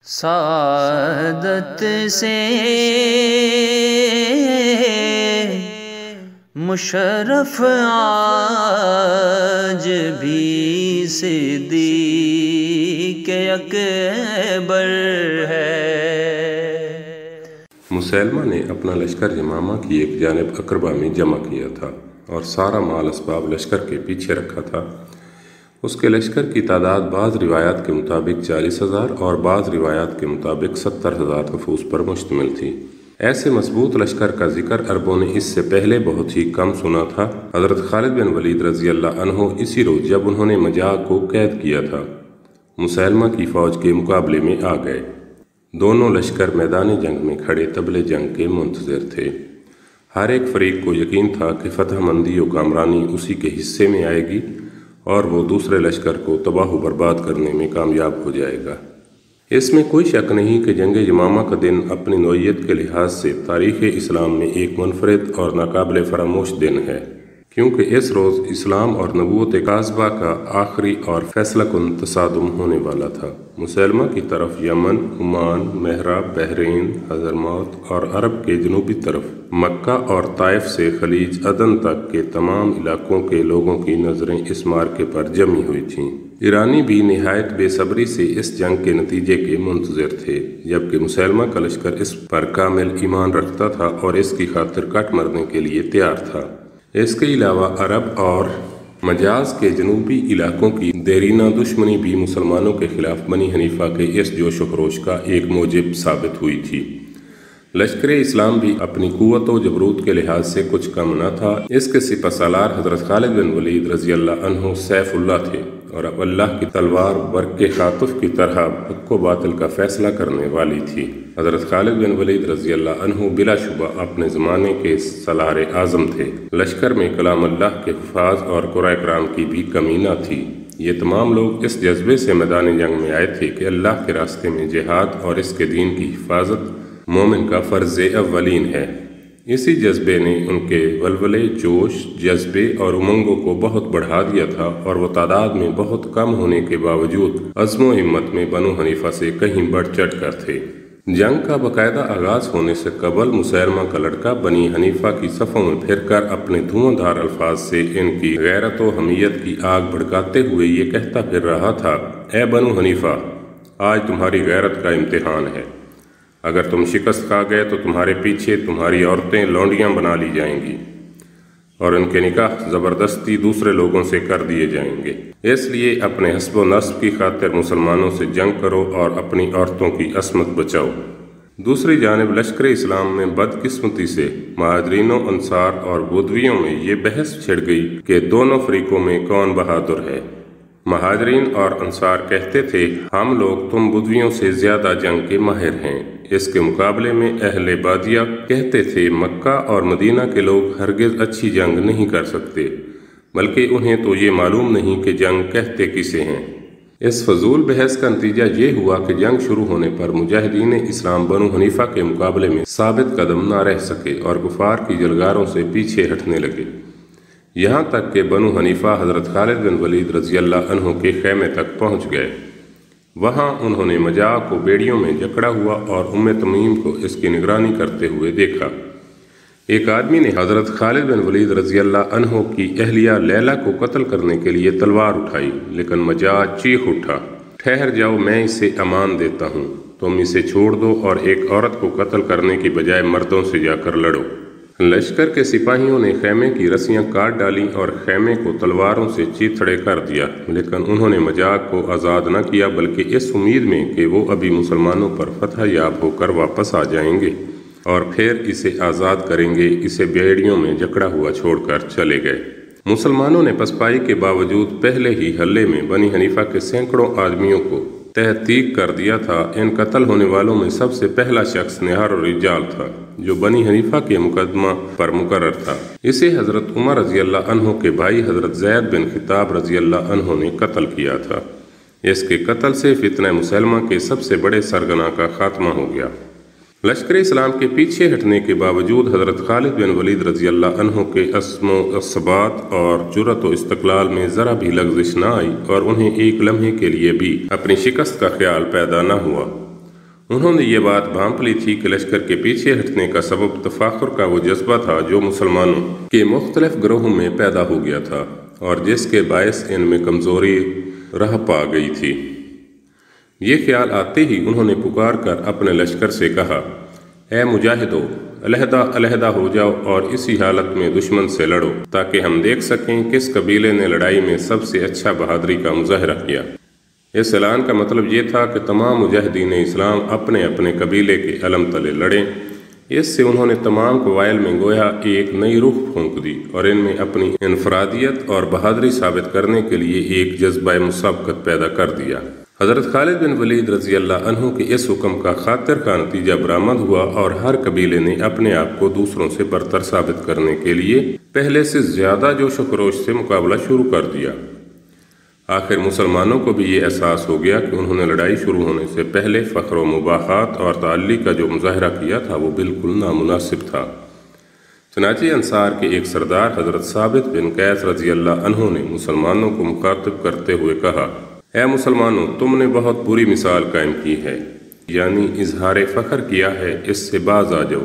سعادت سے مشرف آج بھی صدیق اکبر ہے۔ مسیلمہ نے اپنا لشکر یمامہ کی ایک جانب اقربہ میں جمع کیا تھا اور سارا مال اسباب لشکر کے پیچھے رکھا تھا۔ اس کے لشکر کی تعداد بعض روایات کے مطابق 40,000 اور بعض روایات کے مطابق 70,000 نفوس پر مشتمل تھی۔ ایسے مضبوط لشکر کا ذکر عربوں نے اس سے پہلے بہت ہی کم سنا تھا۔ حضرت خالد بن ولید رضی اللہ عنہ اسی روز جب انہوں نے مجاع کو قید کیا تھا، مسیلمہ کی فوج کے مقابلے میں آ گئے۔ دونوں لشکر میدان جنگ میں کھڑے طبل جنگ کے منتظر تھے۔ ہر ایک فریق کو یقین تھا کہ فتح مندی و کامرانی اسی کے حصے میں آئے گی اور وہ دوسرے لشکر کو تباہ و برباد کرنے میں کامیاب ہو جائے گا۔ اس میں کوئی شک نہیں کہ جنگ یمامہ کا دن اپنی نوعیت کے لحاظ سے تاریخ اسلام میں ایک منفرد اور ناقابل فراموش دن ہے، کیونکہ اس روز اسلام اور نبوت کاذبہ کا آخری اور فیصلہ کن تصادم ہونے والا تھا۔ مسیلمہ کی طرف یمن، عمان، مہرہ، بحرین، حضرموت اور عرب کے جنوبی طرف مکہ اور طائف سے خلیج عدن تک کے تمام علاقوں کے لوگوں کی نظریں اس مارکے پر جمی ہوئی تھیں۔ ایرانی بھی نہایت بے صبری سے اس جنگ کے نتیجے کے منتظر تھے، جبکہ مسیلمہ کا لشکر اس پر کامل ایمان رکھتا تھا اور اس کی خاطر کٹ مرنے کے لیے تیار تھا۔ اس کے علاوہ عرب اور مجاز کے جنوبی علاقوں کی دیرینہ دشمنی بھی مسلمانوں کے خلاف بنی حنیفہ کے اس جوش و خروش کا ایک موجب ثابت ہوئی تھی۔ لشکر اسلام بھی اپنی قوت و جبروت کے لحاظ سے کچھ کم نہ تھا۔ اس کے سپہ سالار حضرت خالد بن ولید رضی اللہ عنہ سیف اللہ تھے اور اب اللہ کی تلوار برق خاطف کی طرح حق و باطل کا فیصلہ کرنے والی تھی۔ حضرت خالد بن ولید رضی اللہ عنہ بلا شبہ اپنے زمانے کے سالار اعظم تھے۔ لشکر میں کلام اللہ کے حفاظ اور قرآن کرام کی بھی کمی نہ تھی۔ یہ تمام لوگ اس جذبے سے میدان جنگ میں آئے تھے کہ اللہ کے راستے میں جہاد اور اس کے دین کی حفاظت مومن کا فرض اولین ہے۔ اسی جذبے نے ان کے ولولے، جوش، جذبے اور امنگوں کو بہت بڑھا دیا تھا اور وہ تعداد میں بہت کم ہونے کے باوجود عزم و ہمت میں بنو حنیفہ سے کہیں بڑھ چڑھ کر تھے۔ جنگ کا باقاعدہ آغاز ہونے سے قبل مسیلمہ کا لڑکا بنی حنیفہ کی صفوں میں پھر کر اپنے دھواں دھار الفاظ سے ان کی غیرت و حمیت کی آگ بھڑکاتے ہوئے یہ کہتا پھر رہا تھا: اے بنو حنیفہ، آج تمہاری غیرت کا امتحان ہے۔ اگر تم شکست کھا گئے تو تمہارے پیچھے تمہاری عورتیں لونڈیاں بنا لی جائیں گی اور ان کے نکاح زبردستی دوسرے لوگوں سے کر دیے جائیں گے۔ اس لیے اپنے حسب و نسب کی خاطر مسلمانوں سے جنگ کرو اور اپنی عورتوں کی عصمت بچاؤ۔ دوسری جانب لشکر اسلام میں بدقسمتی سے مہاجرین و انصار اور بدویوں میں یہ بحث چھڑ گئی کہ دونوں فریقوں میں کون بہادر ہے۔ مہاجرین اور انصار کہتے تھے: ہم لوگ تم بدویوں سے زیادہ جنگ کے ماہر ہیں۔ اس کے مقابلے میں اہل بادیہ کہتے تھے: مکہ اور مدینہ کے لوگ ہرگز اچھی جنگ نہیں کر سکتے، بلکہ انہیں تو یہ معلوم نہیں کہ جنگ کہتے کسے ہیں۔ اس فضول بحث کا نتیجہ یہ ہوا کہ جنگ شروع ہونے پر مجاہدین اسلام بنو حنیفہ کے مقابلے میں ثابت قدم نہ رہ سکے اور کفار کی جلگاروں سے پیچھے ہٹنے لگے، یہاں تک کہ بنو حنیفہ حضرت خالد بن ولید رضی اللہ عنہ کے خیمے تک پہنچ گئے۔ وہاں انہوں نے مجاع کو بیڑیوں میں جکڑا ہوا اور تمیم کو اس کی نگرانی کرتے ہوئے دیکھا۔ ایک آدمی نے حضرت خالد بن ولید رضی اللہ عنہ کی اہلیہ لیلہ کو قتل کرنے کے لیے تلوار اٹھائی، لیکن مجاع چیخ اٹھا: ٹھہر جاؤ، میں اسے امان دیتا ہوں، تم اسے چھوڑ دو اور ایک عورت کو قتل کرنے کی بجائے مردوں سے جا کر لڑو۔ لشکر کے سپاہیوں نے خیمے کی رسیاں کاٹ ڈالیں اور خیمے کو تلواروں سے چیتھڑے کر دیا، لیکن انہوں نے مجاع کو آزاد نہ کیا، بلکہ اس امید میں کہ وہ ابھی مسلمانوں پر فتح یاب ہو کر واپس آ جائیں گے اور پھر اسے آزاد کریں گے، اسے بیڑیوں میں جکڑا ہوا چھوڑ کر چلے گئے۔ مسلمانوں نے پسپائی کے باوجود پہلے ہی حلے میں بنی حنیفہ کے سینکڑوں آدمیوں کو تحقیق کر دیا تھا۔ ان قتل ہونے والوں میں سب سے پہلا شخص نہار الرجال تھا، جو بنی حنیفہ کے مقدمہ پر مقرر تھا۔ اسے حضرت عمر رضی اللہ عنہ کے بھائی حضرت زید بن خطاب رضی اللہ عنہ نے قتل کیا تھا۔ اس کے قتل سے فتنہ مسیلمہ کے سب سے بڑے سرگنا کا خاتمہ ہو گیا۔ لشکر اسلام کے پیچھے ہٹنے کے باوجود حضرت خالد بن ولید رضی اللہ عنہ کے عزم و ثبات اور جرأت و استقلال میں ذرا بھی لغزش نہ آئی اور انہیں ایک لمحے کے لیے بھی اپنی شکست کا خیال پیدا نہ ہوا۔ انہوں نے یہ بات بھانپ لی تھی کہ لشکر کے پیچھے ہٹنے کا سبب تفاخر کا وہ جذبہ تھا جو مسلمانوں کے مختلف گروہوں میں پیدا ہو گیا تھا اور جس کے باعث ان میں کمزوری رہ پا گئی تھی۔ یہ خیال آتے ہی انہوں نے پکار کر اپنے لشکر سے کہا، اے مجاہدو، علیحدہ علیحدہ ہو جاؤ اور اسی حالت میں دشمن سے لڑو تاکہ ہم دیکھ سکیں کس قبیلے نے لڑائی میں سب سے اچھا بہادری کا مظاہرہ کیا۔ اس اعلان کا مطلب یہ تھا کہ تمام مجاہدین اسلام اپنے اپنے قبیلے کے علم تلے لڑیں۔ اس سے انہوں نے تمام قبائل میں گویا ایک نئی روح پھونک دی اور ان میں اپنی انفرادیت اور بہادری ثابت کرنے کے لیے ایک جذبہ مسابقت پیدا کر دیا۔ حضرت خالد بن ولید رضی اللہ عنہ کے اس حکم کا خاطر کا نتیجہ برآمد ہوا اور ہر قبیلے نے اپنے آپ کو دوسروں سے برتر ثابت کرنے کے لیے پہلے سے زیادہ جوش و خروش سے مقابلہ شروع کر دیا۔ آخر مسلمانوں کو بھی یہ احساس ہو گیا کہ انہوں نے لڑائی شروع ہونے سے پہلے فخر و مباحات اور تعلی کا جو مظاہرہ کیا تھا وہ بالکل نامناسب تھا۔ چنانچہ انصار کے ایک سردار حضرت ثابت بن قیس رضی اللہ عنہ نے مسلمانوں کو مخاطب کرتے ہوئے کہا، اے مسلمانوں، تم نے بہت بری مثال قائم کی ہے، یعنی اظہار فخر کیا ہے، اس سے باز آ جاؤ۔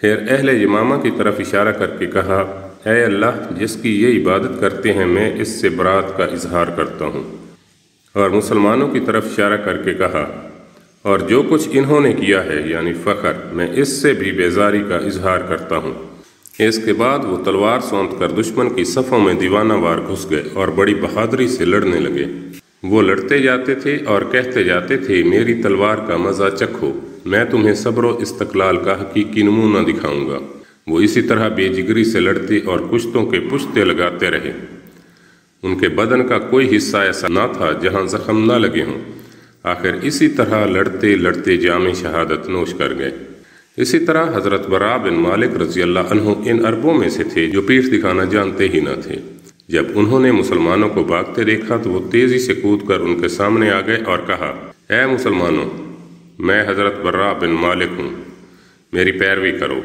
پھر اہل یمامہ کی طرف اشارہ کر کے کہا، اے اللہ، جس کی یہ عبادت کرتے ہیں میں اس سے برات کا اظہار کرتا ہوں۔ اور مسلمانوں کی طرف اشارہ کر کے کہا، اور جو کچھ انہوں نے کیا ہے یعنی فخر، میں اس سے بھی بیزاری کا اظہار کرتا ہوں۔ اس کے بعد وہ تلوار سونت کر دشمن کی صفوں میں دیوانہ وار گھس گئے اور بڑی بہادری سے لڑنے لگے۔ وہ لڑتے جاتے تھے اور کہتے جاتے تھے، میری تلوار کا مزہ چکھو، میں تمہیں صبر و استقلال کا حقیقی نمونہ دکھاؤں گا۔ وہ اسی طرح بے جگری سے لڑتے اور کشتوں کے پشتے لگاتے رہے۔ ان کے بدن کا کوئی حصہ ایسا نہ تھا جہاں زخم نہ لگے ہوں۔ آخر اسی طرح لڑتے لڑتے جام شہادت نوش کر گئے۔ اسی طرح حضرت برا بن مالک رضی اللہ عنہ ان عربوں میں سے تھے جو پیٹھ دکھانا جانتے ہی نہ تھے۔ جب انہوں نے مسلمانوں کو بھاگتے دیکھا تو وہ تیزی سے کود کر ان کے سامنے آ گئے اور کہا، اے مسلمانوں، میں حضرت برا بن مالک ہوں، میری پیروی کرو۔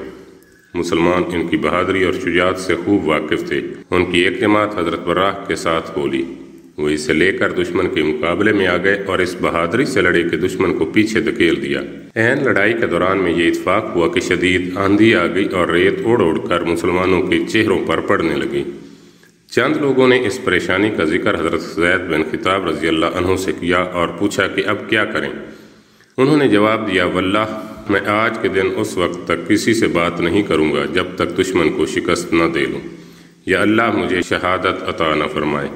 مسلمان ان کی بہادری اور شجاعت سے خوب واقف تھے۔ ان کی ایک جماعت حضرت برا کے ساتھ ہو لی۔ وہ اسے لے کر دشمن کے مقابلے میں آ گئے اور اس بہادری سے لڑے کہ دشمن کو پیچھے دھکیل دیا۔ عین لڑائی کے دوران میں یہ اتفاق ہوا کہ شدید آندھی آ گئی اور ریت اڑ اڑ کر مسلمانوں کے چہروں پر پڑنے لگی۔ چند لوگوں نے اس پریشانی کا ذکر حضرت زید بن خطاب رضی اللہ عنہ سے کیا اور پوچھا کہ اب کیا کریں؟ انہوں نے جواب دیا، واللہ میں آج کے دن اس وقت تک کسی سے بات نہیں کروں گا جب تک دشمن کو شکست نہ دے لوں، یا اللہ مجھے شہادت عطا نہ فرمائے۔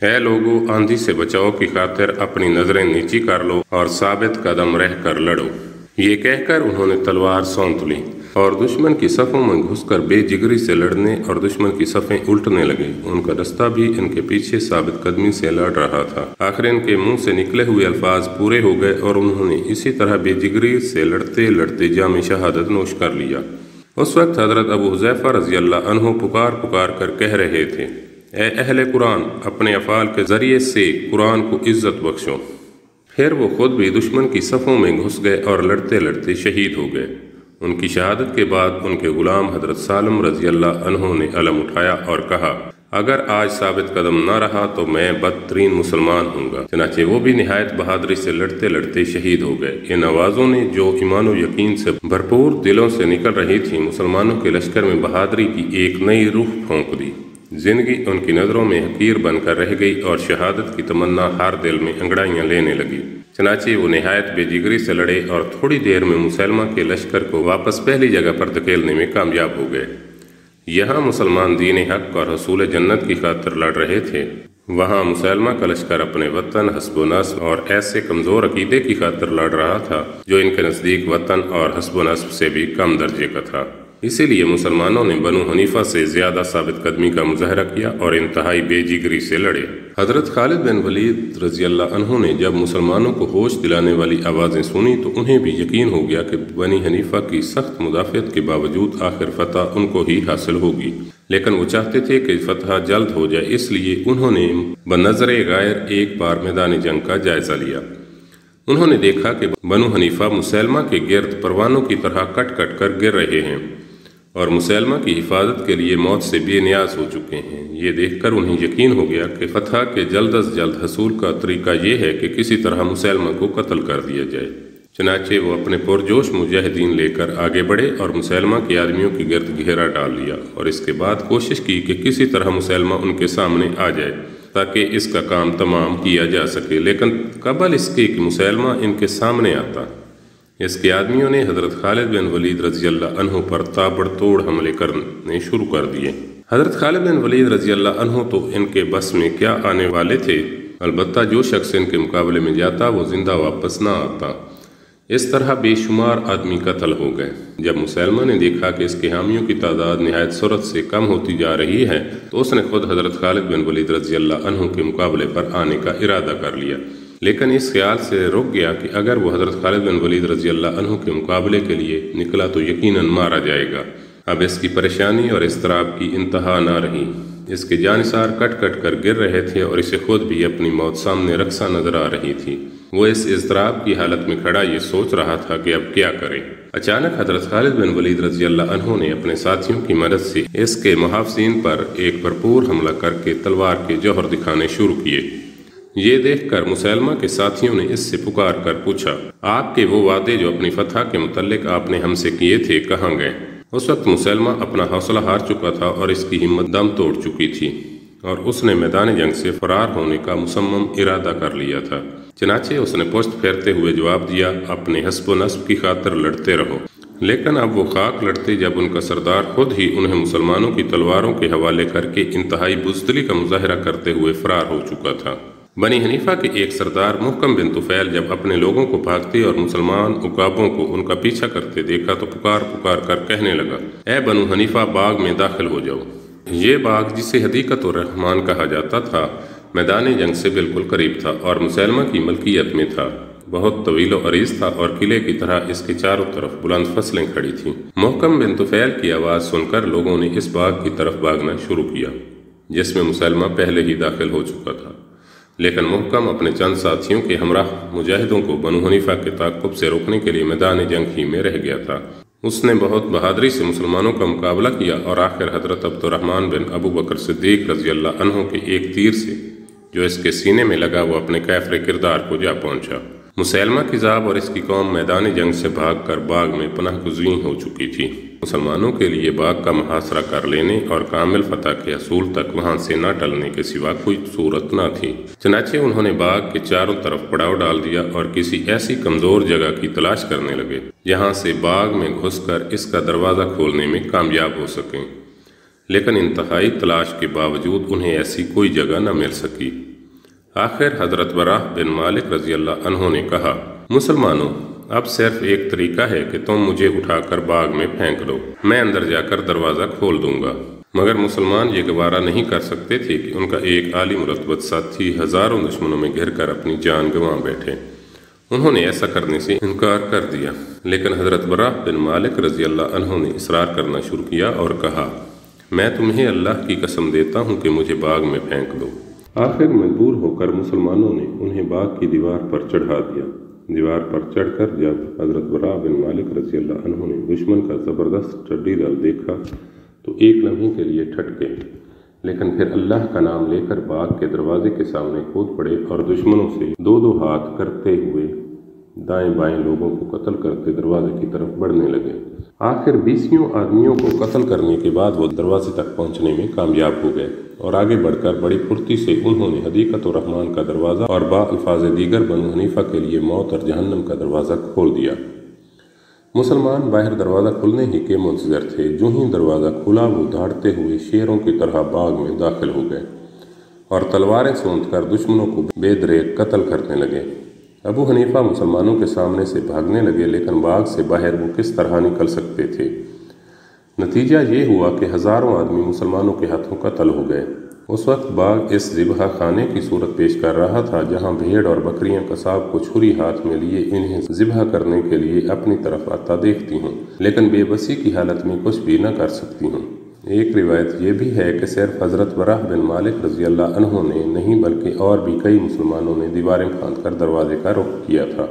اے لوگو، آندھی سے بچاؤ کی خاطر اپنی نظریں نیچی کر لو اور ثابت قدم رہ کر لڑو۔ یہ کہہ کر انہوں نے تلوار سونت لی اور دشمن کی صفوں میں گھس کر بے جگری سے لڑنے اور دشمن کی صفیں الٹنے لگے۔ ان کا دستہ بھی ان کے پیچھے ثابت قدمی سے لڑ رہا تھا۔ آخر ان کے منہ سے نکلے ہوئے الفاظ پورے ہو گئے اور انہوں نے اسی طرح بے جگری سے لڑتے لڑتے جام شہادت نوش کر لیا۔ اس وقت حضرت ابو حذیفہ رضی اللہ عنہ پکار پکار کر کہہ رہے تھے، اے اہل قرآن، اپنے افعال کے ذریعے سے قرآن کو عزت بخشو۔ پھر وہ خود بھی دشمن کی صفوں میں گھس گئے اور لڑتے لڑتے شہید ہو گئے۔ ان کی شہادت کے بعد ان کے غلام حضرت سالم رضی اللہ عنہ نے علم اٹھایا اور کہا، اگر آج ثابت قدم نہ رہا تو میں بدترین مسلمان ہوں گا۔ چنانچہ وہ بھی نہایت بہادری سے لڑتے لڑتے شہید ہو گئے۔ ان آوازوں نے جو ایمان و یقین سے بھرپور دلوں سے نکل رہی تھی، مسلمانوں کے لشکر میں بہادری کی ایک نئی روح پھونک دی۔ زندگی ان کی نظروں میں حقیر بن کر رہ گئی اور شہادت کی تمنا ہر دل میں انگڑائیاں لینے لگی۔ چنانچہ وہ نہایت بے جگری سے لڑے اور تھوڑی دیر میں مسلمہ کے لشکر کو واپس پہلی جگہ پر دھکیلنے میں کامیاب ہو گئے۔ یہاں مسلمان دین حق اور حصول جنت کی خاطر لڑ رہے تھے، وہاں مسلمہ کا لشکر اپنے وطن، حسب و نسب اور ایسے کمزور عقیدے کی خاطر لڑ رہا تھا جو ان کے نزدیک وطن اور حسب و نسب سے بھی کم درجے کا تھا۔ اسی لیے مسلمانوں نے بنو حنیفہ سے زیادہ ثابت قدمی کا مظاہرہ کیا اور انتہائی بے جگری سے لڑے۔ حضرت خالد بن ولید رضی اللہ عنہ نے جب مسلمانوں کو ہوش دلانے والی آوازیں سنی تو انہیں بھی یقین ہو گیا کہ بنی حنیفہ کی سخت مدافعت کے باوجود آخر فتح ان کو ہی حاصل ہوگی، لیکن وہ چاہتے تھے کہ فتح جلد ہو جائے، اس لیے انہوں نے بنظر غیر ایک بار میدان جنگ کا جائزہ لیا۔ انہوں نے دیکھا کہ بنو حنیفہ مسلمہ کے گرد پروانوں کی طرح کٹ کٹ کر گر رہے ہیں اور مسلمہ کی حفاظت کے لیے موت سے بے نیاز ہو چکے ہیں۔ یہ دیکھ کر انہیں یقین ہو گیا کہ فتح کے جلد از جلد حصول کا طریقہ یہ ہے کہ کسی طرح مسلمہ کو قتل کر دیا جائے۔ چنانچہ وہ اپنے پرجوش مجاہدین لے کر آگے بڑھے اور مسیلمہ کے آدمیوں کی گرد گھیرا ڈال لیا، اور اس کے بعد کوشش کی کہ کسی طرح مسیلمہ ان کے سامنے آ جائے تاکہ اس کا کام تمام کیا جا سکے، لیکن قبل اس کے کہ مسیلمہ ان کے سامنے آتا، اس کے آدمیوں نے حضرت خالد بن ولید رضی اللہ عنہ پر تابڑ توڑ حملے کرنے شروع کر دیے۔ حضرت خالد بن ولید رضی اللہ عنہ تو ان کے بس میں کیا آنے والے تھے، البتہ جو شخص ان کے مقابلے میں جاتا وہ زندہ واپس نہ آتا۔ اس طرح بے شمار آدمی قتل ہو گئے۔ جب مسیلمہ نے دیکھا کہ اس کے حامیوں کی تعداد نہایت سرعت سے کم ہوتی جا رہی ہے تو اس نے خود حضرت خالد بن ولید رضی اللہ عنہ کے مقابلے پر آنے کا ارادہ کر لیا، لیکن اس خیال سے رک گیا کہ اگر وہ حضرت خالد بن ولید رضی اللہ عنہ کے مقابلے کے لیے نکلا تو یقیناً مارا جائے گا۔ اب اس کی پریشانی اور اضطراب کی انتہا نہ رہی۔ اس کے جانثار کٹ کٹ کر گر رہے تھے اور اسے خود بھی اپنی موت سامنے رقصہ نظر آ رہی تھی۔ وہ اس اضطراب کی حالت میں کھڑا یہ سوچ رہا تھا کہ اب کیا کرے۔ اچانک حضرت خالد بن ولید رضی اللہ عنہ نے اپنے ساتھیوں کی مدد سے اس کے محافظین پر ایک بھرپور حملہ کر کے تلوار کے جوہر دکھانے شروع کیے۔ یہ دیکھ کر مسیلمہ کے ساتھیوں نے اس سے پکار کر پوچھا، آپ کے وہ وعدے جو اپنی فتح کے متعلق آپ نے ہم سے کیے تھے کہاں گئے؟ اس وقت مسیلمہ اپنا حوصلہ ہار چکا تھا اور اس کی ہمت دم توڑ چکی تھی، اور اس نے میدان جنگ سے فرار ہونے کا مصمم ارادہ کر لیا تھا۔ چنانچہ اس نے پشت پھیرتے ہوئے جواب دیا، اپنے حسب و نسب کی خاطر لڑتے رہو۔ لیکن اب وہ خاک لڑتے جب ان کا سردار خود ہی انہیں مسلمانوں کی تلواروں کے حوالے کر کے انتہائی بزدلی کا مظاہرہ کرتے ہوئے فرار ہو چکا تھا۔ بنی حنیفہ کے ایک سردار محکم بن طفیل جب اپنے لوگوں کو بھاگتے اور مسلمان عقابوں کو ان کا پیچھا کرتے دیکھا تو پکار پکار کر کہنے لگا، اے بنو حنیفہ، باغ میں داخل ہو جاؤ۔ یہ باغ جسے حدیقۃ الرحمن کہا جاتا تھا میدان جنگ سے بالکل قریب تھا اور مسیلمہ کی ملکیت میں تھا۔ بہت طویل و عریض تھا اور قلعے کی طرح اس کے چاروں طرف بلند فصلیں کھڑی تھیں۔ محکم بن طفیل کی آواز سن کر لوگوں نے اس باغ کی طرف بھاگنا شروع کیا جس میں مسیلمہ پہلے ہی داخل ہو چکا تھا، لیکن محکم اپنے چند ساتھیوں کے ہمراہ مجاہدوں کو بنو حنیفہ کے تعاقب سے روکنے کے لیے میدان جنگ ہی میں رہ گیا تھا۔ اس نے بہت بہادری سے مسلمانوں کا مقابلہ کیا اور آخر حضرت عبد الرحمن بن ابو بکر صدیق رضی اللہ عنہ کے ایک تیر سے جو اس کے سینے میں لگا وہ اپنے کافر کردار کو جا پہنچا۔ مسیلمہ کی ذاب اور اس کی قوم میدان جنگ سے بھاگ کر باغ میں پناہ گزین ہو چکی تھی۔ مسلمانوں کے لیے باغ کا محاصرہ کر لینے اور کامل فتح کے حصول تک وہاں سے نہ ٹلنے کے سوا کوئی صورت نہ تھی۔ چنانچہ انہوں نے باغ کے چاروں طرف پڑاؤ ڈال دیا اور کسی ایسی کمزور جگہ کی تلاش کرنے لگے جہاں سے باغ میں گھس کر اس کا دروازہ کھولنے میں کامیاب ہو سکیں، لیکن انتہائی تلاش کے باوجود انہیں ایسی کوئی جگہ نہ مل سکی۔ آخر حضرت براہ بن مالک رضی اللہ عنہ نے کہا، مسلمانوں، اب صرف ایک طریقہ ہے کہ تم مجھے اٹھا کر باغ میں پھینک دو، میں اندر جا کر دروازہ کھول دوں گا۔ مگر مسلمان یہ گوارا نہیں کر سکتے تھے کہ ان کا ایک عالی مرتبت ساتھی ہزاروں دشمنوں میں گھر کر اپنی جان گنوا بیٹھے۔ انہوں نے ایسا کرنے سے انکار کر دیا، لیکن حضرت براہ بن مالک رضی اللہ عنہ نے اصرار کرنا شروع کیا اور کہا، میں تمہیں اللہ کی قسم دیتا ہوں کہ مجھے باغ میں پھینک دو۔ آخر مجبور ہو کر مسلمانوں نے انہیں باغ کی دیوار پر چڑھا دیا۔ دیوار پر چڑھ کر جب حضرت براہ بن مالک رضی اللہ عنہ نے دشمن کا زبردست ٹڈی دل دیکھا تو ایک لمحے کے لیے ٹھٹ گئے، لیکن پھر اللہ کا نام لے کر باغ کے دروازے کے سامنے کود پڑے اور دشمنوں سے دو دو ہاتھ کرتے ہوئے دائیں بائیں لوگوں کو قتل کرتے دروازے کی طرف بڑھنے لگے۔ آخر 20 آدمیوں کو قتل کرنے کے بعد وہ دروازے تک پہنچنے میں کامیاب ہو گئے اور آگے بڑھ کر بڑی پھرتی سے انہوں نے حدیقۃ الرحمن کا دروازہ اور با الفاظ دیگر بنو حنیفہ کے لیے موت اور جہنم کا دروازہ کھول دیا۔ مسلمان باہر دروازہ کھلنے ہی کے منتظر تھے۔ جو ہی دروازہ کھلا وہ دھاڑتے ہوئے شیروں کی طرح باغ میں داخل ہو گئے اور تلواریں سونت کر دشمنوں کو بے دریغ قتل کرنے لگے۔ ابو حنیفہ مسلمانوں کے سامنے سے بھاگنے لگے، لیکن باغ سے باہر وہ کس طرح نکل سکتے تھے؟ نتیجہ یہ ہوا کہ ہزاروں آدمی مسلمانوں کے ہاتھوں قتل ہو گئے۔ اس وقت باغ اس ذبح خانے کی صورت پیش کر رہا تھا جہاں بھیڑ اور بکریاں قصاب کو چھری ہاتھ میں لیے انہیں ذبح کرنے کے لیے اپنی طرف آتا دیکھتی ہوں، لیکن بے بسی کی حالت میں کچھ بھی نہ کر سکتی ہوں۔ ایک روایت یہ بھی ہے کہ صرف حضرت براہ بن مالک رضی اللہ عنہ نے نہیں بلکہ اور بھی کئی مسلمانوں نے دیواریں پھاند کر دروازے کا رخ کیا تھا۔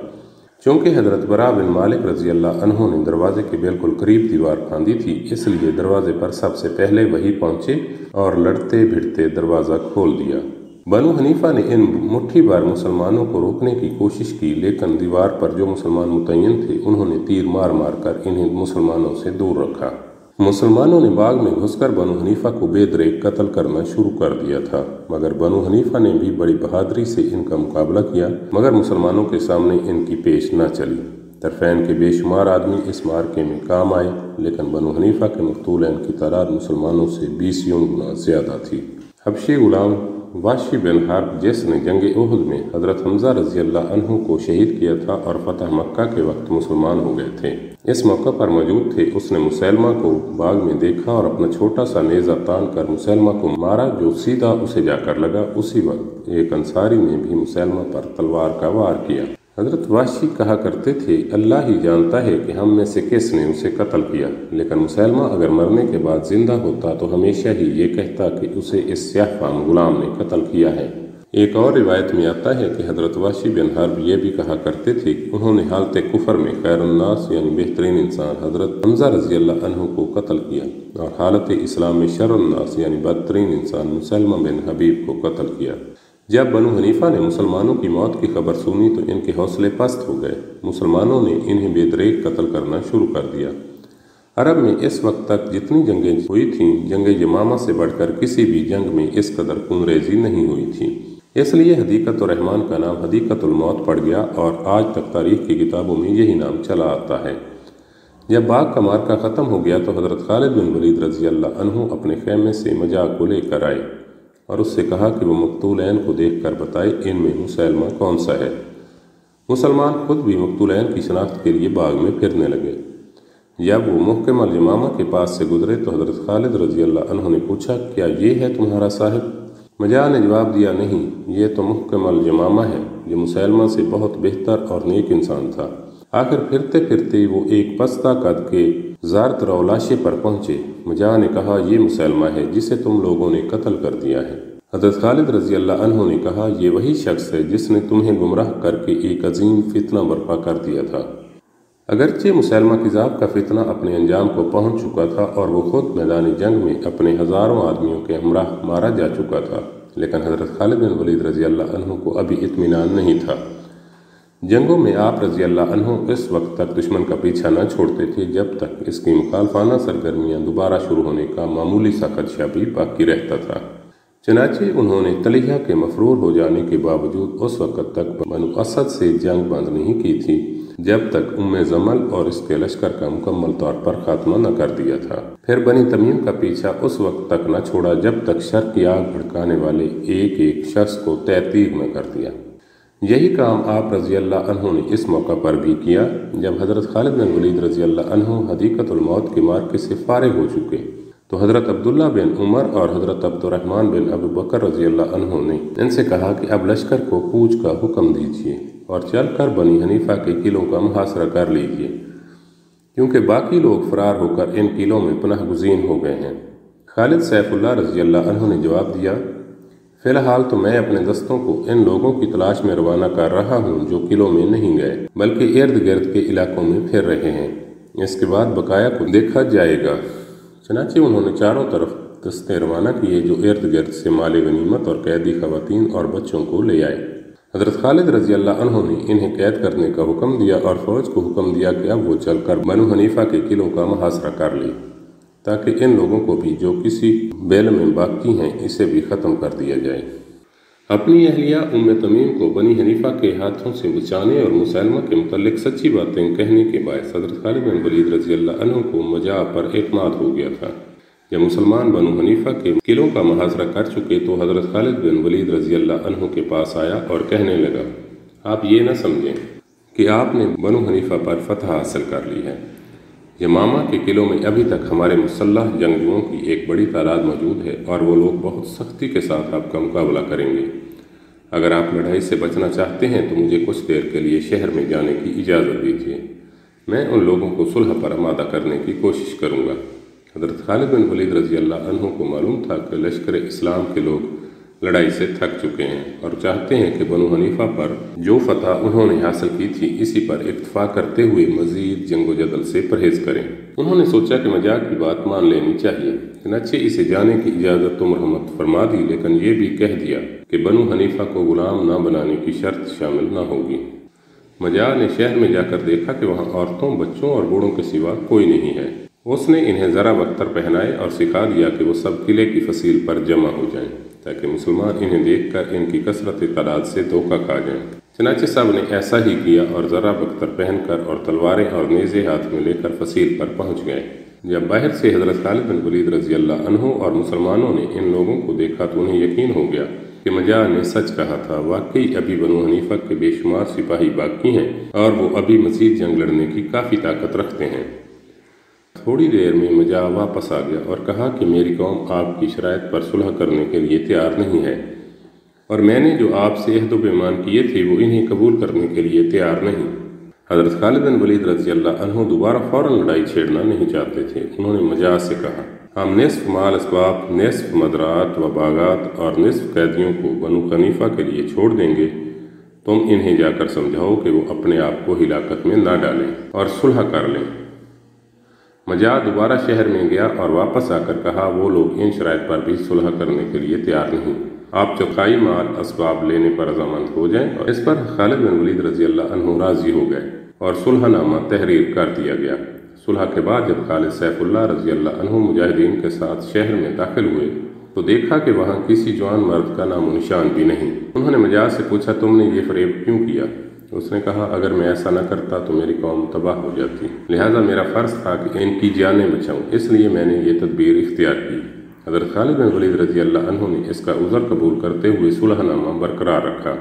چونکہ حضرت براہ بن مالک رضی اللہ عنہ نے دروازے کے بالکل قریب دیوار پھاندی تھی، اس لیے دروازے پر سب سے پہلے وہی پہنچے اور لڑتے بھڑتے دروازہ کھول دیا۔ بنو حنیفہ نے ان مٹھی بھر مسلمانوں کو روکنے کی کوشش کی، لیکن دیوار پر جو مسلمان متعین تھے انہوں نے تیر مار مار کر انہیں مسلمانوں سے دور رکھا۔ مسلمانوں نے باغ میں گھس کر بنو حنیفہ کو بے دریغ قتل کرنا شروع کر دیا تھا، مگر بنو حنیفہ نے بھی بڑی بہادری سے ان کا مقابلہ کیا، مگر مسلمانوں کے سامنے ان کی پیش نہ چلی۔ طرفین کے بے شمار آدمی اس مارکے میں کام آئے، لیکن بنو حنیفہ کے مقتولین کی تعداد مسلمانوں سے 20 گنا زیادہ تھی۔ حبشی غلام وحشی بن حرب، جس نے جنگ احد میں حضرت حمزہ رضی اللہ عنہ کو شہید کیا تھا اور فتح مکہ کے وقت مسلمان ہو گئے تھے، اس موقع پر موجود تھے۔ اس نے مسلمہ کو باغ میں دیکھا اور اپنا چھوٹا سا نیزہ تان کر مسلمہ کو مارا، جو سیدھا اسے جا کر لگا۔ اسی وقت ایک انصاری نے بھی مسلمہ پر تلوار کا وار کیا۔ حضرت وحشی کہا کرتے تھے، اللہ ہی جانتا ہے کہ ہم میں سے کس نے اسے قتل کیا، لیکن مسلمہ اگر مرنے کے بعد زندہ ہوتا تو ہمیشہ ہی یہ کہتا کہ اسے اس سیاہ فام غلام نے قتل کیا ہے۔ ایک اور روایت میں آتا ہے کہ حضرت وحشی بن حرب یہ بھی کہا کرتے تھے کہ انہوں نے حالت کفر میں خیر الناس یعنی بہترین انسان حضرت حمزہ رضی اللہ عنہ کو قتل کیا، اور حالت اسلام میں شر الناس یعنی بدترین انسان مسلمہ بن حبیب کو قتل کیا۔ جب بنو حنیفہ نے مسلمانوں کی موت کی خبر سنی تو ان کے حوصلے پست ہو گئے۔ مسلمانوں نے انہیں بے دریغ قتل کرنا شروع کر دیا۔ عرب میں اس وقت تک جتنی جنگیں ہوئی تھیں، جنگ یمامہ سے بڑھ کر کسی بھی جنگ میں اس قدر خون ریزی نہیں ہوئی تھی۔ اس لیے حدیقۃ الرحمن کا نام حدیقۃ الموت پڑ گیا، اور آج تک تاریخ کی کتابوں میں یہی نام چلا آتا ہے۔ جب باغ کا مارکہ ختم ہو گیا تو حضرت خالد بن ولید رضی اللہ عنہ اپنے خیمے سے مجاع کو لے کر آئے اور اس سے کہا کہ وہ مقتولین کو دیکھ کر بتائے ان میں مسلمہ کون سا ہے۔ مسلمان خود بھی مقتولین کی شناخت کے لیے باغ میں پھرنے لگے۔ جب وہ محکم الجمامہ کے پاس سے گزرے تو حضرت خالد رضی اللہ عنہ نے پوچھا، کیا یہ ہے تمہارا صاحب؟ مجاع نے جواب دیا، نہیں، یہ تو محکم الجمامہ ہے، جو مسلمہ سے بہت بہتر اور نیک انسان تھا۔ آخر پھرتے پھرتے وہ ایک پستہ قد کے زرد رو لاشے پر پہنچے۔ مجاع نے کہا، یہ مسلمہ ہے جسے تم لوگوں نے قتل کر دیا ہے۔ حضرت خالد رضی اللہ عنہ نے کہا، یہ وہی شخص ہے جس نے تمہیں گمراہ کر کے ایک عظیم فتنہ برپا کر دیا تھا۔ اگرچہ مسلمہ کذاب کا فتنہ اپنے انجام کو پہنچ چکا تھا اور وہ خود میدان جنگ میں اپنے ہزاروں آدمیوں کے ہمراہ مارا جا چکا تھا، لیکن حضرت خالد بن ولید رضی اللہ عنہ کو ابھی اطمینان نہیں تھا۔ جنگوں میں آپ رضی اللہ عنہ اس وقت تک دشمن کا پیچھا نہ چھوڑتے تھے جب تک اس کی مخالفانہ سرگرمیاں دوبارہ شروع ہونے کا معمولی سا خدشہ بھی باقی رہتا تھا۔ چنانچہ انہوں نے طلیحہ کے مفرور ہو جانے کے باوجود اس وقت تک بنو اسد سے جنگ بند نہیں کی تھی جب تک ام زمل اور اس کے لشکر کا مکمل طور پر خاتمہ نہ کر دیا تھا۔ پھر بنی تمیم کا پیچھا اس وقت تک نہ چھوڑا جب تک شر کی آگ بھڑکانے والے ایک ایک شخص کو تہ تیغ نہ کر دیا۔ یہی کام آپ رضی اللہ عنہ نے اس موقع پر بھی کیا۔ جب حضرت خالد بن ولید رضی اللہ عنہ حدیقۃ الموت کے مارکے سے فارغ ہو چکے تو حضرت عبداللہ بن عمر اور حضرت عبد الرحمن بن ابو بکر رضی اللہ عنہ نے ان سے کہا کہ اب لشکر کو کوچ کا حکم دیجیے اور چل کر بنی حنیفہ کے قلعوں کا محاصرہ کر لیجیے، کیونکہ باقی لوگ فرار ہو کر ان قلعوں میں پناہ گزین ہو گئے ہیں۔ خالد سیف اللہ رضی اللہ عنہ نے جواب دیا، فی الحال تو میں اپنے دستوں کو ان لوگوں کی تلاش میں روانہ کر رہا ہوں جو قلعوں میں نہیں گئے بلکہ ارد گرد کے علاقوں میں پھر رہے ہیں، اس کے بعد بقایا کو دیکھا جائے گا۔ چنانچہ انہوں نے چاروں طرف دستے روانہ کیے جو ارد گرد سے مال غنیمت اور قیدی خواتین اور بچوں کو لے آئے۔ حضرت خالد رضی اللہ عنہ نے انہیں قید کرنے کا حکم دیا اور فوج کو حکم دیا کہ اب وہ چل کر بنو حنیفہ کے قلعوں کا محاصرہ کر لے تاکہ ان لوگوں کو بھی جو کسی بیل میں باقی ہیں اسے بھی ختم کر دیا جائے۔ اپنی اہلیہ ام تمیم کو بنی حنیفہ کے ہاتھوں سے بچانے اور مسلمہ کے متعلق سچی باتیں کہنے کے باعث حضرت خالد بن ولید رضی اللہ عنہ کو مجاع پر اعتماد ہو گیا تھا۔ جب مسلمان بنو حنیفہ کے قلعوں کا محاصرہ کر چکے تو حضرت خالد بن ولید رضی اللہ عنہ کے پاس آیا اور کہنے لگا، آپ یہ نہ سمجھیں کہ آپ نے بنو حنیفہ پر فتح حاصل کر لی ہے۔ یمامہ کے قلعوں میں ابھی تک ہمارے مسلح جنگجوؤں کی ایک بڑی تعداد موجود ہے اور وہ لوگ بہت سختی کے ساتھ آپ کا مقابلہ کریں گے۔ اگر آپ لڑائی سے بچنا چاہتے ہیں تو مجھے کچھ دیر کے لیے شہر میں جانے کی اجازت دیجیے، میں ان لوگوں کو صلح پر آمادہ کرنے کی کوشش کروں گا۔ حضرت خالد بن ولید رضی اللہ عنہ کو معلوم تھا کہ لشکر اسلام کے لوگ لڑائی سے تھک چکے ہیں اور چاہتے ہیں کہ بنو حنیفہ پر جو فتح انہوں نے حاصل کی تھی اسی پر اکتفا کرتے ہوئے مزید جنگ و جدل سے پرہیز کریں۔ انہوں نے سوچا کہ مجاق کی بات مان لینی چاہیے، چنانچہ اسے جانے کی اجازت تو مرحمت فرما دی، لیکن یہ بھی کہہ دیا کہ بنو حنیفہ کو غلام نہ بنانے کی شرط شامل نہ ہوگی۔ مجاع نے شہر میں جا کر دیکھا کہ وہاں عورتوں، بچوں اور بوڑھوں کے سوا کوئی نہیں ہے۔ اس نے انہیں ذرا بختر پہنائے اور سکھا دیا کہ وہ سب قلعے کی فصیل پر جمع ہو جائیں تاکہ مسلمان انہیں دیکھ کر ان کی کثرت تعداد سے دھوکہ کھا جائیں۔ چنانچہ سب نے ایسا ہی کیا اور ذرا بختر پہن کر اور تلواریں اور نیزے ہاتھ میں لے کر فصیل پر پہنچ گئے۔ جب باہر سے حضرت خالد بن ولید رضی اللہ عنہ اور مسلمانوں نے ان لوگوں کو دیکھا تو انہیں یقین ہو گیا کہ مجاع نے سچ کہا تھا، واقعی ابھی بنو حنیفہ کے بے شمار سپاہی باقی ہیں اور وہ ابھی مزید جنگ لڑنے کی کافی طاقت رکھتے ہیں۔ تھوڑی دیر میں مجاع واپس آ گیا اور کہا کہ میری قوم آپ کی شرائط پر صلح کرنے کے لیے تیار نہیں ہے، اور میں نے جو آپ سے عہد و پیمان کیے تھے وہ انہیں قبول کرنے کے لیے تیار نہیں۔ حضرت خالد بن ولید رضی اللہ عنہ دوبارہ فوراً لڑائی چھیڑنا نہیں چاہتے تھے۔ انہوں نے مجاع سے کہا، ہم نصف مال اسباب، نصف مدرات و باغات اور نصف قیدیوں کو بنو حنیفہ کے لیے چھوڑ دیں گے، تم انہیں جا کر سمجھاؤ کہ وہ اپنے آپ کو ہلاکت میں نہ ڈالیں اور صلح کر لیں۔ مجاع دوبارہ شہر میں گیا اور واپس آ کر کہا وہ لوگ ان شرائط پر بھی صلح کرنے کے لیے تیار نہیں، آپ چوتھائی مال اسباب لینے پر رضامند ہو جائیں۔ اور اس پر خالد بن ولید رضی اللہ عنہ راضی ہو گئے اور صلح نامہ تحریر کر دیا گیا۔ صلح کے بعد جب خالد سیف اللہ رضی اللہ عنہ مجاہدین کے ساتھ شہر میں داخل ہوئے تو دیکھا کہ وہاں کسی جوان مرد کا نام و نشان بھی نہیں۔ انہوں نے مجاع سے پوچھا، تم نے یہ فریب کیوں کیا؟ اس نے کہا، اگر میں ایسا نہ کرتا تو میری قوم تباہ ہو جاتی، لہٰذا میرا فرض تھا کہ ان کی جانیں بچاؤں، اس لیے میں نے یہ تدبیر اختیار کی۔ حضرت خالد بن ولید رضی اللہ عنہ نے اس کا عذر قبول کرتے ہوئے صلح نامہ برقرار رکھا۔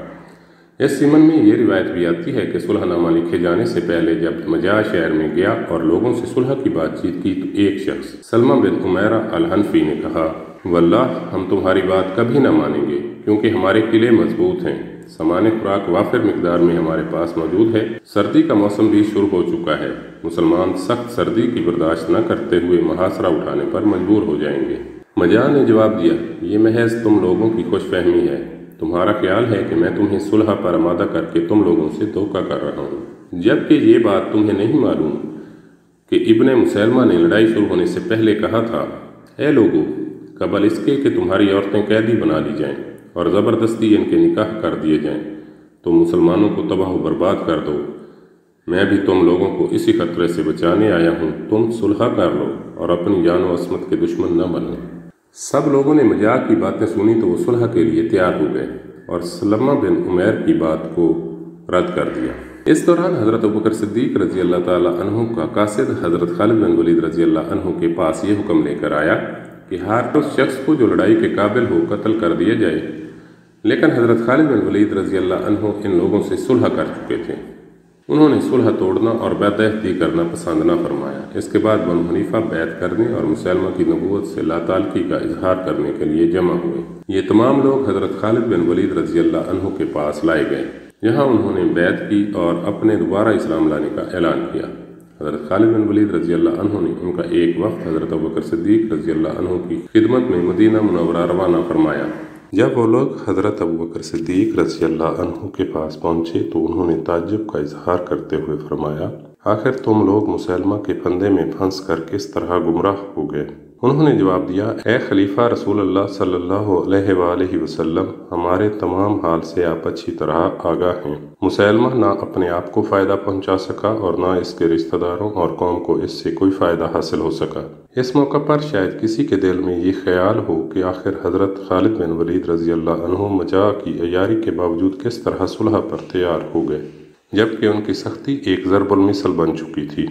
اس ضمن میں یہ روایت بھی آتی ہے کہ صلح نامہ لکھے جانے سے پہلے جب مجاع شہر میں گیا اور لوگوں سے صلح کی بات چیت کی تو ایک شخص سلمہ بن عمیرہ الحنفی نے کہا، واللہ ہم تمہاری بات کبھی نہ مانیں گے، کیونکہ ہمارے قلعے مضبوط ہیں، سامان خوراک وافر مقدار میں ہمارے پاس موجود ہے، سردی کا موسم بھی شروع ہو چکا ہے، مسلمان سخت سردی کی برداشت نہ کرتے ہوئے محاصرہ اٹھانے پر مجبور ہو جائیں گے۔ مجاع نے جواب دیا، یہ محض تم لوگوں کی خوش فہمی ہے، تمہارا خیال ہے کہ میں تمہیں صلح پر آمادہ کر کے تم لوگوں سے دھوکہ کر رہا ہوں، جبکہ یہ بات تمہیں نہیں معلوم کہ ابن مسیلمہ نے لڑائی شروع ہونے سے پہلے کہا تھا، اے لوگو، قبل اس کے کہ تمہاری عورتیں قیدی بنا لی جائیں اور زبردستی ان کے نکاح کر دیے جائیں، تم مسلمانوں کو تباہ و برباد کر دو، میں بھی تم لوگوں کو اسی خطرے سے بچانے آیا ہوں، تم صلح کر لو اور اپنی جان و عصمت کے دشمن نہ بنو۔ سب لوگوں نے مجاع کی باتیں سنی تو وہ صلح کے لیے تیار ہو گئے اور سلمہ بن عمیر کی بات کو رد کر دیا۔ اس دوران حضرت ابوبکر صدیق رضی اللہ تعالی عنہ کا قاصد حضرت خالد بن ولید رضی اللہ عنہ کے پاس یہ حکم لے کر آیا کہ ہر اس شخص کو جو لڑائی کے قابل ہو قتل کر دیا جائے، لیکن حضرت خالد بن ولید رضی اللہ عنہ ان لوگوں سے صلح کر چکے تھے۔ انہوں نے صلح توڑنا اور بیعت عہدی کرنا پسند نہ فرمایا۔ اس کے بعد بنو حنیفہ بیعت کرنے اور مسیلمہ کی نبوت سے لا تعلقی کا اظہار کرنے کے لیے جمع ہوئے۔ یہ تمام لوگ حضرت خالد بن ولید رضی اللہ عنہ کے پاس لائے گئے، جہاں انہوں نے بیعت کی اور اپنے دوبارہ اسلام لانے کا اعلان کیا۔ حضرت خالد بن ولید رضی اللہ عنہ نے ان کا ایک وقت حضرت ابوبکر صدیق رضی اللہ عنہ کی خدمت میں مدینہ منورہ روانہ فرمایا۔ جب وہ لوگ حضرت ابوبکر صدیق رضی اللہ عنہ کے پاس پہنچے تو انہوں نے تعجب کا اظہار کرتے ہوئے فرمایا، آخر تم لوگ مسیلمہ کے پھندے میں پھنس کر کس طرح گمراہ ہو گئے؟ انہوں نے جواب دیا، اے خلیفہ رسول اللہ صلی اللہ علیہ وآلہ وسلم، ہمارے تمام حال سے آپ اچھی طرح آگاہ ہیں۔ مسیلمہ نہ اپنے آپ کو فائدہ پہنچا سکا اور نہ اس کے رشتہ داروں اور قوم کو اس سے کوئی فائدہ حاصل ہو سکا۔ اس موقع پر شاید کسی کے دل میں یہ خیال ہو کہ آخر حضرت خالد بن ولید رضی اللہ عنہ مجاع کی عیاری کے باوجود کس طرح صلح پر تیار ہو گئے، جبکہ ان کی سختی ایک ضرب المثل بن چکی تھی۔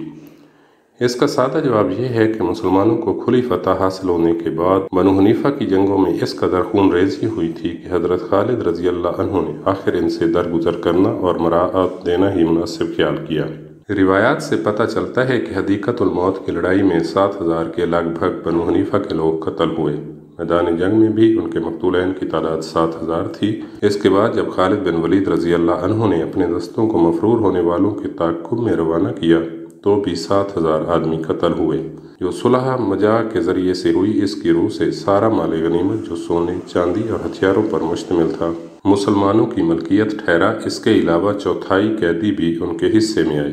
اس کا سادہ جواب یہ ہے کہ مسلمانوں کو کھلی فتح حاصل ہونے کے بعد بنو حنیفہ کی جنگوں میں اس قدر خون ریزی ہوئی تھی کہ حضرت خالد رضی اللہ عنہ نے آخر ان سے درگزر کرنا اور مراعات دینا ہی مناسب خیال کیا۔ روایات سے پتہ چلتا ہے کہ حدیقۃ الموت کی لڑائی میں 7000 کے لگ بھگ بنو حنیفہ کے لوگ قتل ہوئے۔ میدان جنگ میں بھی ان کے مقتولین کی تعداد 7000 تھی۔ اس کے بعد جب خالد بن ولید رضی اللہ عنہ نے اپنے دستوں کو مفرور ہونے والوں کے تعاقب میں روانہ کیا تو بھی 7000 آدمی قتل ہوئے۔ جو صلح مجاع کے ذریعے سے ہوئی، اس کی روح سے سارا مال غنیمت جو سونے، چاندی اور ہتھیاروں پر مشتمل تھا مسلمانوں کی ملکیت ٹھہرا۔ اس کے علاوہ چوتھائی قیدی بھی ان کے حصے میں آئے۔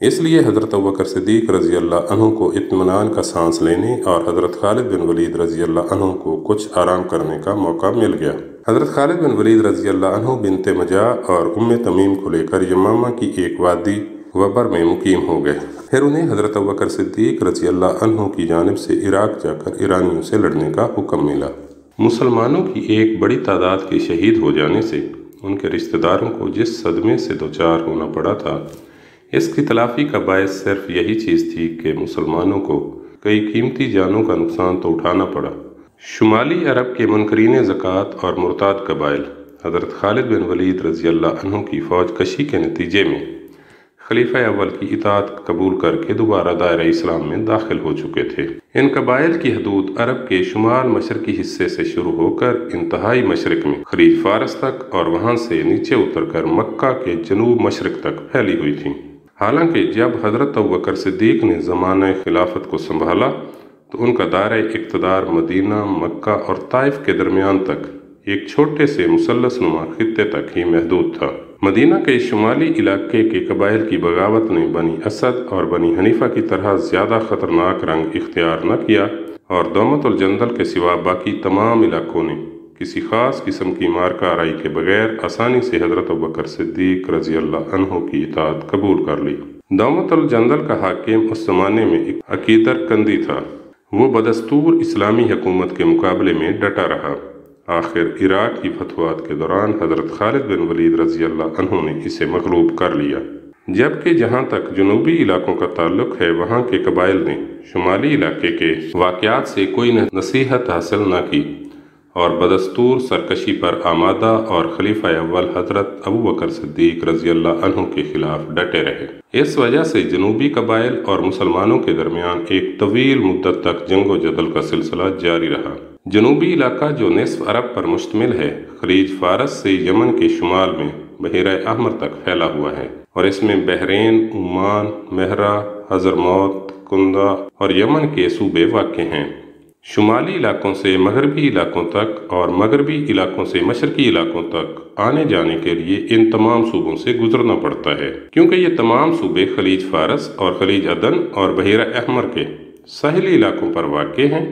اس لیے حضرت ابوبکر صدیق رضی اللہ عنہ کو اطمینان کا سانس لینے اور حضرت خالد بن ولید رضی اللہ عنہ کو کچھ آرام کرنے کا موقع مل گیا۔ حضرت خالد بن ولید رضی اللہ عنہ بنت مجاع اور تمیم کو لے کر یمامہ کی ایک وادی وبر میں مقیم ہو گئے۔ پھر انہیں حضرت ابوبکر صدیق رضی اللہ عنہ کی جانب سے عراق جا کر ایرانیوں سے لڑنے کا حکم ملا۔ مسلمانوں کی ایک بڑی تعداد کے شہید ہو جانے سے ان کے رشتہ داروں کو جس صدمے سے دوچار ہونا پڑا تھا، اس کی تلافی کا باعث صرف یہی چیز تھی کہ مسلمانوں کو کئی قیمتی جانوں کا نقصان تو اٹھانا پڑا۔ شمالی عرب کے منکرین زکوٰۃ اور مرتاد قبائل حضرت خالد بن ولید رضی اللہ عنہ کی فوج کشی کے نتیجے میں خلیفہ اول کی اطاعت قبول کر کے دوبارہ دائرہ اسلام میں داخل ہو چکے تھے۔ ان قبائل کی حدود عرب کے شمال مشرقی حصے سے شروع ہو کر انتہائی مشرق میں خلیج فارس تک اور وہاں سے نیچے اتر کر مکہ کے جنوب مشرق تک پھیلی ہوئی تھیں۔ حالانکہ جب حضرت ابوبکر صدیق نے زمانہ خلافت کو سنبھالا تو ان کا دائرہ اقتدار مدینہ، مکہ اور طائف کے درمیان تک ایک چھوٹے سے مثلث نما خطے تک ہی محدود تھا۔ مدینہ کے شمالی علاقے کے قبائل کی بغاوت نے بنی اسد اور بنی حنیفہ کی طرح زیادہ خطرناک رنگ اختیار نہ کیا، اور دومت الجندل کے سوا باقی تمام علاقوں نے کسی خاص قسم کی مارکہ آرائی کے بغیر آسانی سے حضرت ابوبکر صدیق رضی اللہ عنہ کی اطاعت قبول کر لی۔ دومت الجندل کا حاکم اس زمانے میں ایک عقیدر کندی تھا۔ وہ بدستور اسلامی حکومت کے مقابلے میں ڈٹا رہا۔ آخر عراق کی فتوحات کے دوران حضرت خالد بن ولید رضی اللہ عنہ نے اسے مغلوب کر لیا، جبکہ جہاں تک جنوبی علاقوں کا تعلق ہے وہاں کے قبائل نے شمالی علاقے کے واقعات سے کوئی نصیحت حاصل نہ کی اور بدستور سرکشی پر آمادہ اور خلیفہ اول حضرت ابوبکر صدیق رضی اللہ عنہ کے خلاف ڈٹے رہے۔ اس وجہ سے جنوبی قبائل اور مسلمانوں کے درمیان ایک طویل مدت تک جنگ و جدل کا سلسلہ جاری رہا۔ جنوبی علاقہ جو نصف عرب پر مشتمل ہے، خلیج فارس سے یمن کے شمال میں بحیرہ احمر تک پھیلا ہوا ہے، اور اس میں بحرین، عمان، مہرہ، حضرموت، کندہ اور یمن کے صوبے واقع ہیں۔ شمالی علاقوں سے مغربی علاقوں تک اور مغربی علاقوں سے مشرقی علاقوں تک آنے جانے کے لیے ان تمام صوبوں سے گزرنا پڑتا ہے، کیونکہ یہ تمام صوبے خلیج فارس اور خلیج عدن اور بحیرہ احمر کے ساحلی علاقوں پر واقع ہیں،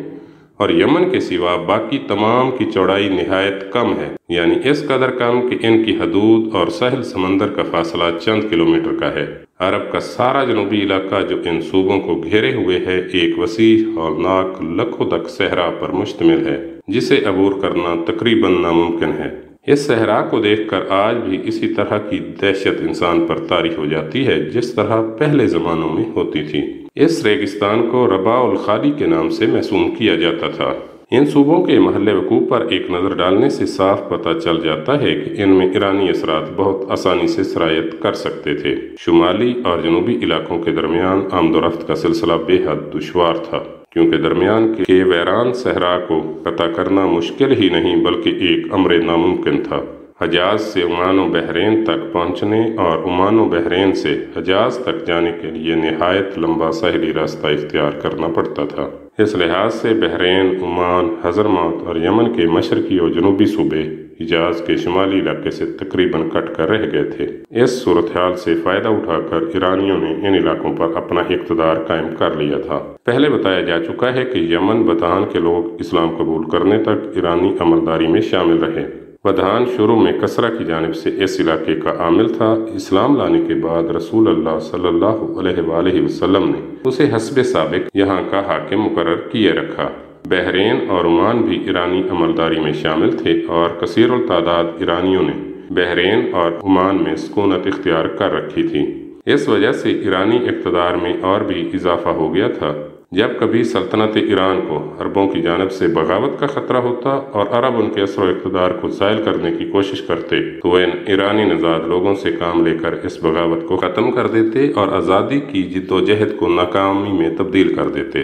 اور یمن کے سوا باقی تمام کی چوڑائی نہایت کم ہے، یعنی اس قدر کم کہ ان کی حدود اور ساحل سمندر کا فاصلہ چند کلومیٹر کا ہے۔ عرب کا سارا جنوبی علاقہ جو ان صوبوں کو گھیرے ہوئے ہے ایک وسیع ہولناک لکھودک صحرا پر مشتمل ہے، جسے عبور کرنا تقریباً ناممکن ہے۔ اس صحرا کو دیکھ کر آج بھی اسی طرح کی دہشت انسان پر طاری ہو جاتی ہے جس طرح پہلے زمانوں میں ہوتی تھی۔ اس ریگستان کو رباء الخالی کے نام سے محسوم کیا جاتا تھا۔ ان صوبوں کے محل وقوع پر ایک نظر ڈالنے سے صاف پتہ چل جاتا ہے کہ ان میں ایرانی اثرات بہت آسانی سے سرایت کر سکتے تھے۔ شمالی اور جنوبی علاقوں کے درمیان آمد و رفت کا سلسلہ بے حد دشوار تھا، کیونکہ درمیان کے ویران صحرا کو قطع کرنا مشکل ہی نہیں بلکہ ایک امر ناممکن تھا۔ حجاز سے عمان و بحرین تک پہنچنے اور عمان و بحرین سے حجاز تک جانے کے لیے نہایت لمبا ساحلی راستہ اختیار کرنا پڑتا تھا۔ اس لحاظ سے بحرین، عمان، حضرموت اور یمن کے مشرقی اور جنوبی صوبے حجاز کے شمالی علاقے سے تقریباً کٹ کر رہ گئے تھے۔ اس صورتحال سے فائدہ اٹھا کر ایرانیوں نے ان علاقوں پر اپنا اقتدار قائم کر لیا تھا۔ پہلے بتایا جا چکا ہے کہ یمن بدحان کے لوگ اسلام قبول کرنے تک ایرانی عملداری میں شامل رہے۔ بدحان شروع میں کسرا کی جانب سے اس علاقے کا عامل تھا۔ اسلام لانے کے بعد رسول اللہ صلی اللہ علیہ وآلہ وسلم نے اسے حسب سابق یہاں کا حاکم مقرر کیے رکھا۔ بحرین اور عمان بھی ایرانی عملداری میں شامل تھے اور کثیر التعداد ایرانیوں نے بحرین اور عمان میں سکونت اختیار کر رکھی تھی۔ اس وجہ سے ایرانی اقتدار میں اور بھی اضافہ ہو گیا تھا۔ جب کبھی سلطنت ایران کو عربوں کی جانب سے بغاوت کا خطرہ ہوتا اور عرب ان کے اثر و اقتدار کو زائل کرنے کی کوشش کرتے تو وہ ان ایرانی نژاد لوگوں سے کام لے کر اس بغاوت کو ختم کر دیتے اور آزادی کی جد و جہد کو ناکامی میں تبدیل کر دیتے۔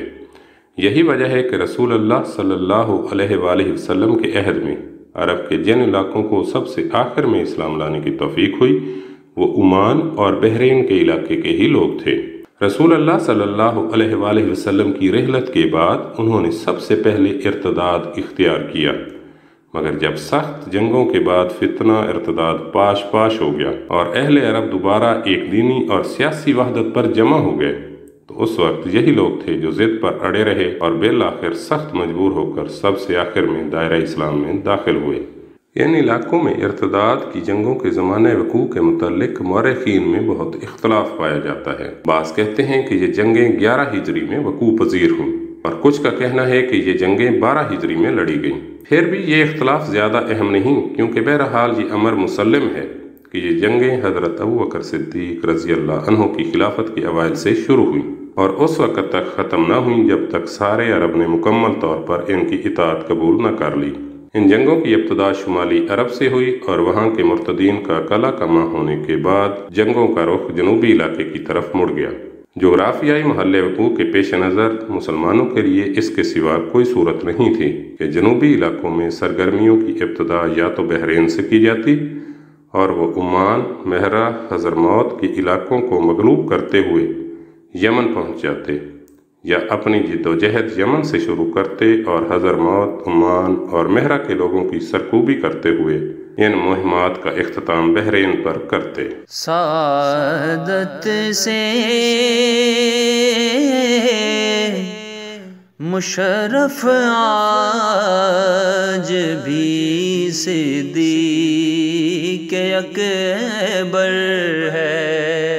یہی وجہ ہے کہ رسول اللہ صلی اللہ علیہ وآلہ وسلم کے عہد میں عرب کے جن علاقوں کو سب سے آخر میں اسلام لانے کی توفیق ہوئی وہ عمان اور بحرین کے علاقے کے ہی لوگ تھے۔ رسول اللہ صلی اللہ علیہ وآلہ وسلم کی رحلت کے بعد انہوں نے سب سے پہلے ارتداد اختیار کیا۔ مگر جب سخت جنگوں کے بعد فتنہ ارتداد پاش پاش ہو گیا اور اہل عرب دوبارہ ایک دینی اور سیاسی وحدت پر جمع ہو گئے تو اس وقت یہی لوگ تھے جو ضد پر اڑے رہے اور بالآخر سخت مجبور ہو کر سب سے آخر میں دائرہ اسلام میں داخل ہوئے۔ ان علاقوں میں ارتداد کی جنگوں کے زمانہ وقوع کے متعلق مورخین میں بہت اختلاف پایا جاتا ہے۔ بعض کہتے ہیں کہ یہ جنگیں 11 ہجری میں وقوع پذیر ہوئیں اور کچھ کا کہنا ہے کہ یہ جنگیں 12 ہجری میں لڑی گئیں۔ پھر بھی یہ اختلاف زیادہ اہم نہیں، کیونکہ بہرحال یہ امر مسلم ہے کہ یہ جنگیں حضرت ابوبکر صدیق رضی اللہ عنہ کی خلافت کے اوائل سے شروع ہوئیں اور اس وقت تک ختم نہ ہوئیں جب تک سارے عرب نے مکمل طور پر ان کی اطاعت قبول نہ کر لی۔ ان جنگوں کی ابتدا شمالی عرب سے ہوئی اور وہاں کے مرتدین کا قلع کما ہونے کے بعد جنگوں کا رخ جنوبی علاقے کی طرف مڑ گیا۔ جغرافیائی محل وقوع کے پیش نظر مسلمانوں کے لیے اس کے سوا کوئی صورت نہیں تھی کہ جنوبی علاقوں میں سرگرمیوں کی ابتدا یا تو بحرین سے کی جاتی اور وہ عمان، مہرہ، حضرموت کے علاقوں کو مغلوب کرتے ہوئے یمن پہنچ جاتے، یا اپنی جدوجہد یمن سے شروع کرتے اور حضرموت، عمان اور مہرہ کے لوگوں کی سرکوبی کرتے ہوئے ان مہمات کا اختتام بحرین پر کرتے۔ سعادت سے مشرف آج بھی صدیق اکبر ہے۔